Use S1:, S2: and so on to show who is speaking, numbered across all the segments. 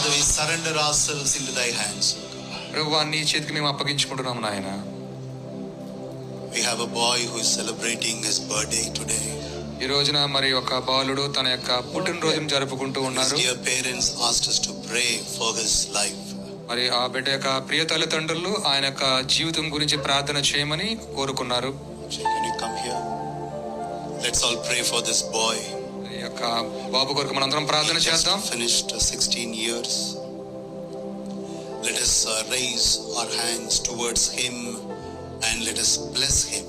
S1: Father, we surrender ourselves into thy hands.
S2: ప్రభువా నీ చేతికి మేము అప్పగించుకుంటున్నాము నాయన.
S1: We have a boy who is celebrating his birthday today.
S2: ఈ రోజున మరి ఒక బాలుడు తన యొక్క పుట్టినరోజును జరుపుకుంటూ
S1: His
S2: ఉన్నారు.
S1: dear parents asked us to pray for his life.
S2: మరి ఆ బిడ్డ యొక్క ప్రియ తల్లిదండ్రులు ఆయన యొక్క జీవితం గురించి ప్రార్థన చేయమని కోరుకున్నారు.
S1: Can you come here? Let's all pray for this boy.
S2: ఈ యొక్క బాబు కొరకు మనందరం ప్రార్థన
S1: He just
S2: చేద్దాం.
S1: finished 16 years. Let us raise our hands towards him and let us bless him.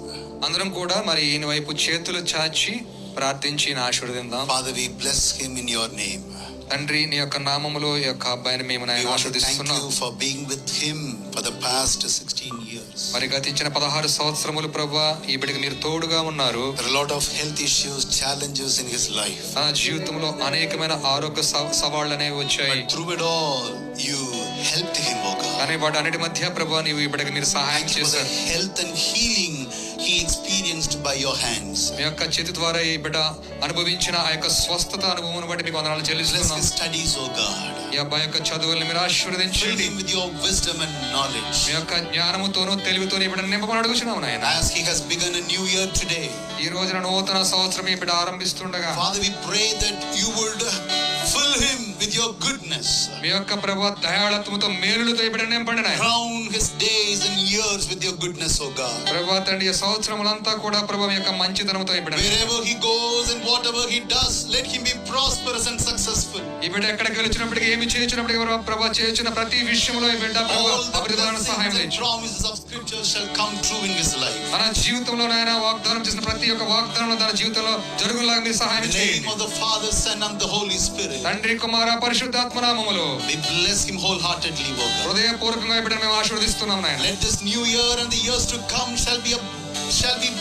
S2: అందరం కూడా మరి ఈయన వైపు చేతులు చాచి ప్రార్థించి ఆశీర్వదిద్దాం.
S1: Father, we bless him in your name.
S2: తండ్రి నీ యొక్క నామములో ఈ యొక్క అబ్బాయిని మేము
S1: We want to thank
S2: ఆశీర్వదిస్తున్నాం.
S1: you for being with him for the past 16 years.
S2: మరి గతించిన 16 సంవత్సరములు ప్రభువా ఈ బిడ్డకి మీరు తోడుగా ఉన్నారు.
S1: There are a lot of health issues, challenges in his life.
S2: తన జీవితంలో అనేకమైన ఆరోగ్య సవాళ్ళు అనేవి వచ్చాయి.
S1: But through it all, you helped him, O God.
S2: కానీ వాటి అన్నిటి మధ్య ప్రభువా నీవు ఈ బిడ్డకి మీరు సహాయం
S1: Thank you for the
S2: చేశారు.
S1: health and healing he experienced by your hands.
S2: మీ యొక్క చేతి ద్వారా ఈ బిడ్డ అనుభవించిన ఆ యొక్క స్వస్థత అనుభవం బట్టి మీకు వందనాలు
S1: Bless
S2: చెల్లిస్తున్నాం.
S1: his studies, O God.
S2: ఈ అబ్బాయి యొక్క చదువుల్ని మీరు
S1: Fill
S2: ఆశీర్వదించండి.
S1: him with your wisdom and knowledge.
S2: మీ యొక్క జ్ఞానముతోనూ తెలివితోనూ ఈ బిడ్డను నింపమని అడుగుచున్నాము నాయన.
S1: As he has begun a new year today,
S2: ఈ రోజున నూతన సంవత్సరం ఈ బిడ్డ ఆరంభిస్తుండగా
S1: Father, we pray that you would fill him with your goodness.
S2: మీ యొక్క ప్రభువా దయాళత్వముతో మేలులతో ఈ బిడ్డను నింపండి నాయన.
S1: Crown his days and years with your goodness, O God.
S2: ప్రభువా తండ్రి ఈ సంవత్సరములంతా కూడా ప్రభువా మీ యొక్క మంచితనంతో ఈ బిడ్డ
S1: Wherever he goes and whatever he does, let him be prosperous and successful.
S2: ఈ బిడ్డ ఎక్కడికి వెళ్ళినప్పటికీ ఏమి చేయించినప్పటికీ ప్రభువా చేయించిన ప్రతి విషయంలో ఈ బిడ్డ ప్రభువా
S1: All the
S2: అభివృద్ధిని సహాయం
S1: blessings and
S2: చేయించు.
S1: promises of scripture shall come true in his life.
S2: తన జీవితంలో నాయన వాగ్దానం చేసిన ప్రతి ఒక్క వాగ్దానం తన జీవితంలో జరుగులాగా మీరు
S1: In
S2: సహాయం
S1: the name
S2: చేయండి.
S1: of the Father, Son and the Holy Spirit,
S2: తండ్రి కుమార పరిశుద్ధాత్మ నామములో
S1: we bless him wholeheartedly, O God.
S2: హృదయపూర్వకంగా ఈ బిడ్డను మేము ఆశీర్వదిస్తున్నాం నాయన.
S1: Let this new year and the years to come shall be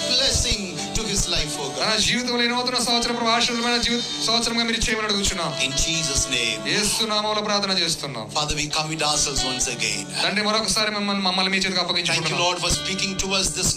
S1: blessing to his life, O
S2: తన
S1: God.
S2: జీవితంలో ఈ నూతన సంవత్సరం ప్రభు ఆశీర్వదమైన సంవత్సరంగా మీరు చేయమని అడుగుచున్నాం.
S1: In Jesus' name.
S2: యేసు నామములో ప్రార్థన చేస్తున్నాం.
S1: Father, we commit ourselves once again.
S2: తండ్రి మరొకసారి మమ్మల్ని మీ చేతికి
S1: Thank you,
S2: అప్పగించుకుంటున్నాం.
S1: Lord, for speaking to us this